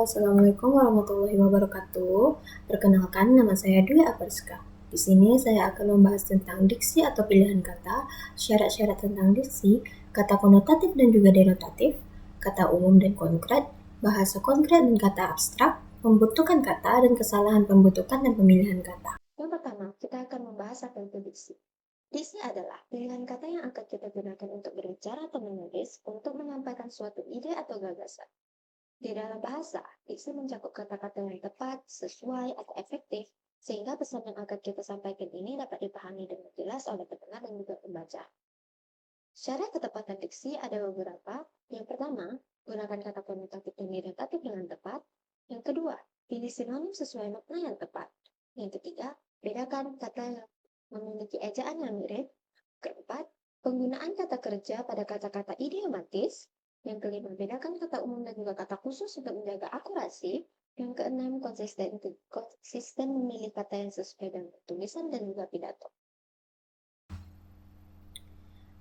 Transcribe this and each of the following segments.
Halo, Assalamualaikum warahmatullahi wabarakatuh. Perkenalkan, nama saya Dwi Aperska. Di sini saya akan membahas tentang diksi atau pilihan kata, syarat-syarat tentang diksi, kata konotatif dan juga denotatif, kata umum dan konkret, bahasa konkret dan kata abstrak, pembentukan kata dan kesalahan pembentukan dan pemilihan kata. Yang pertama, kita akan membahas apa itu diksi. Diksi adalah pilihan kata yang akan kita gunakan untuk berbicara atau menulis untuk menyampaikan suatu ide atau gagasan. Di dalam bahasa, diksi mencakup kata-kata yang tepat, sesuai, atau efektif, sehingga pesan yang akan kita sampaikan ini dapat dipahami dengan jelas oleh pendengar dan juga pembaca. Syarat ketepatan diksi ada beberapa. Yang pertama, gunakan kata konotatif dan denotatif dengan tepat. Yang kedua, pilih sinonim sesuai makna yang tepat. Yang ketiga, bedakan kata yang memiliki ejaan yang mirip. Keempat, penggunaan kata kerja pada kata-kata idiomatis. Yang kelima, bedakan kata umum dan juga kata khusus untuk menjaga akurasi. Yang keenam, konsisten memilih kata yang sesuai dengan tulisan dan juga pidato.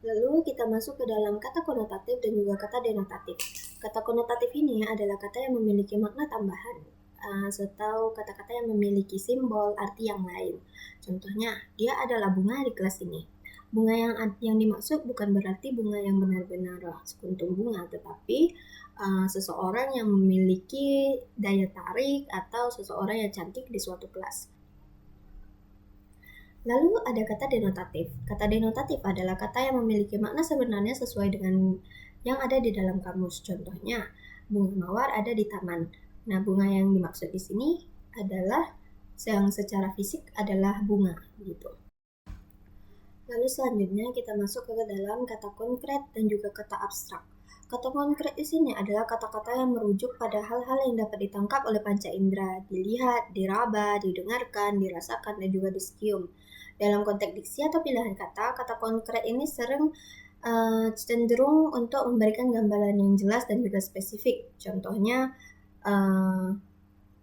Lalu kita masuk ke dalam kata konotatif dan juga kata denotatif. Kata konotatif ini adalah kata yang memiliki makna tambahan atau kata-kata yang memiliki simbol arti yang lain. Contohnya, dia adalah bunga di kelas ini. Bunga yang dimaksud bukan berarti bunga yang benar-benar sekuntum bunga, tetapi seseorang yang memiliki daya tarik atau seseorang yang cantik di suatu kelas. Lalu ada kata denotatif. Kata denotatif adalah kata yang memiliki makna sebenarnya sesuai dengan yang ada di dalam kamus. Contohnya, bunga mawar ada di taman. Nah, bunga yang dimaksud di sini adalah yang secara fisik adalah bunga, gitu. Lalu selanjutnya kita masuk ke dalam kata konkret dan juga kata abstrak. Kata konkret di sini adalah kata-kata yang merujuk pada hal-hal yang dapat ditangkap oleh panca indera, dilihat, diraba, didengarkan, dirasakan, dan juga dicium. Dalam konteks diksi atau pilihan kata, kata konkret ini sering cenderung untuk memberikan gambaran yang jelas dan juga spesifik. Contohnya,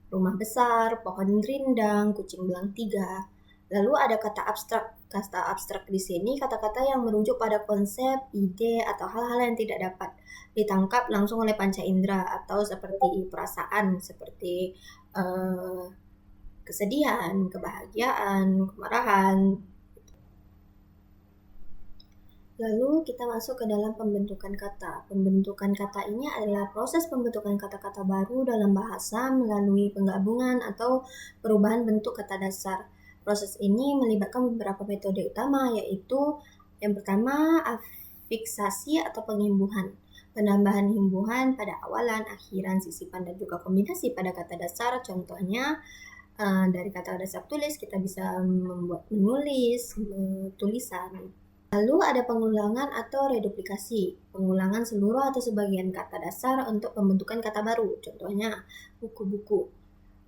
rumah besar, pohon rindang, kucing belang 3. Lalu ada kata abstrak. Kata abstrak di sini kata-kata yang merujuk pada konsep, ide, atau hal-hal yang tidak dapat ditangkap langsung oleh panca indera atau seperti perasaan, seperti kesedihan, kebahagiaan, kemarahan. Lalu kita masuk ke dalam pembentukan kata. Pembentukan kata ini adalah proses pembentukan kata-kata baru dalam bahasa melalui penggabungan atau perubahan bentuk kata dasar. Proses ini melibatkan beberapa metode utama, yaitu yang pertama, afiksasi atau pengimbuhan. Penambahan himbuhan pada awalan, akhiran, sisipan, dan juga kombinasi pada kata dasar. Contohnya, dari kata dasar tulis kita bisa membuat menulis, tulisan. Lalu ada pengulangan atau reduplikasi, pengulangan seluruh atau sebagian kata dasar untuk pembentukan kata baru, contohnya buku-buku.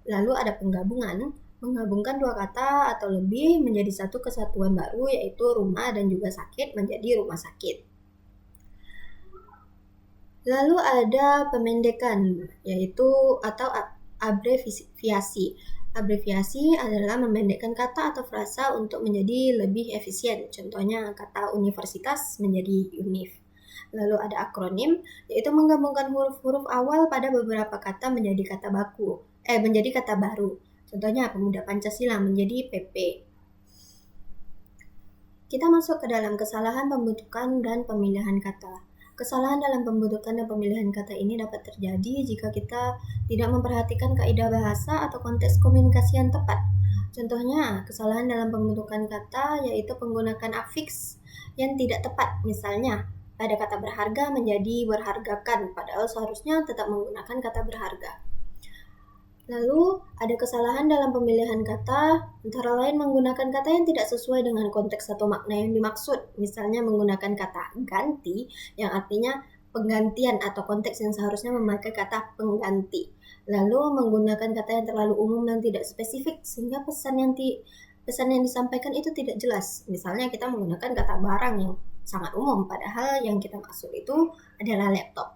Lalu ada penggabungan, menggabungkan dua kata atau lebih menjadi satu kesatuan baru, yaitu rumah dan juga sakit menjadi rumah sakit. Lalu ada pemendekan, yaitu atau abreviasi. Abreviasi adalah memendekkan kata atau frasa untuk menjadi lebih efisien. Contohnya kata universitas menjadi univ. Lalu ada akronim, yaitu menggabungkan huruf-huruf awal pada beberapa kata menjadi kata baru. Contohnya Pemuda Pancasila menjadi PP. Kita masuk ke dalam kesalahan pembentukan dan pemilihan kata. Kesalahan dalam pembentukan dan pemilihan kata ini dapat terjadi jika kita tidak memperhatikan kaidah bahasa atau konteks komunikasi yang tepat. Contohnya, kesalahan dalam pembentukan kata yaitu menggunakan afiks yang tidak tepat. Misalnya, pada kata berharga menjadi berhargakan, padahal seharusnya tetap menggunakan kata berharga. Lalu, ada kesalahan dalam pemilihan kata, antara lain menggunakan kata yang tidak sesuai dengan konteks atau makna yang dimaksud. Misalnya menggunakan kata ganti yang artinya penggantian atau konteks yang seharusnya memakai kata pengganti. Lalu menggunakan kata yang terlalu umum dan tidak spesifik sehingga pesan yang disampaikan itu tidak jelas. Misalnya kita menggunakan kata barang yang sangat umum padahal yang kita maksud itu adalah laptop.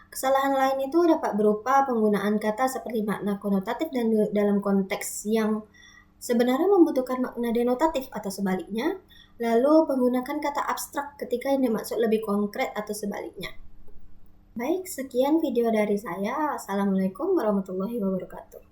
Kesalahan lain itu dapat berupa penggunaan kata seperti makna konotatif dan dalam konteks yang sebenarnya membutuhkan makna denotatif atau sebaliknya, lalu menggunakan kata abstrak ketika yang dimaksud lebih konkret atau sebaliknya. Baik, sekian video dari saya. Assalamualaikum warahmatullahi wabarakatuh.